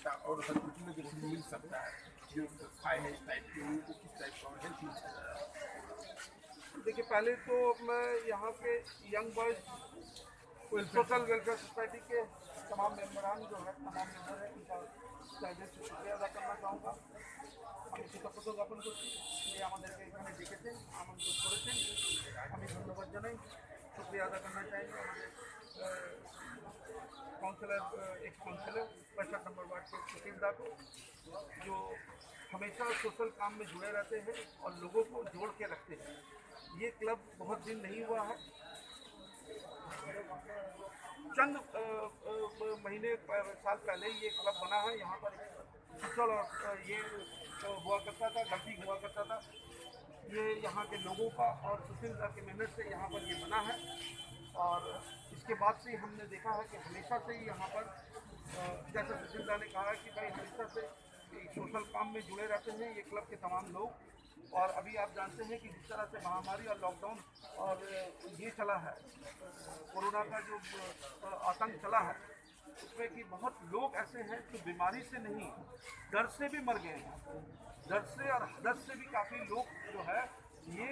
अच्छा और हॉस्पिटल में जैसे मिल सकता है जो फाइनेंस टाइप के लोगों को किस टाइप का हेल्थ मिल सकता है? देखिए, पहले तो मैं यहाँ के young boys social welfare society के तमाम मेम्बरान जो है, तमाम मेम्बर हैं, उनका तहे दिल से शुक्रिया अदा करना चाहूँगा। আমি কৃতজ্ঞতা জ্ঞাপন করছি যে আমাদেরকে এখানে ডেকেছেন, আমন্ত্রণ করেছেন। আমি ধন্যবাদ জানাই, শুক্রিয়া আদা करना चाहिए আমাদের councillor ex councillor 65 number ward के सुशीलदा को, जो हमेशा सोशल काम में जुड़े रहते हैं और लोगों को जोड़ के रखते हैं। ये क्लब बहुत दिन नहीं हुआ है, चंद महीने साल पहले ही ये क्लब बना है। यहाँ पर पिछड़ और ये हुआ करता था, गलती हुआ करता था। ये यहाँ के लोगों का और सुशील दा की मेहनत से यहाँ पर ये बना है। और इसके बाद से हमने देखा है कि हमेशा से ही यहाँ पर जैसे सुशील दा ने कहा कि भाई हमेशा से सोशल काम में जुड़े रहते हैं ये क्लब के तमाम लोग। और अभी आप जानते हैं कि जिस तरह से महामारी और लॉकडाउन और ये चला है, कोरोना का जो आतंक चला है, उसमें कि बहुत लोग ऐसे हैं जो बीमारी से नहीं, डर से भी मर गए हैं। डर से और हदस से भी काफ़ी लोग जो है ये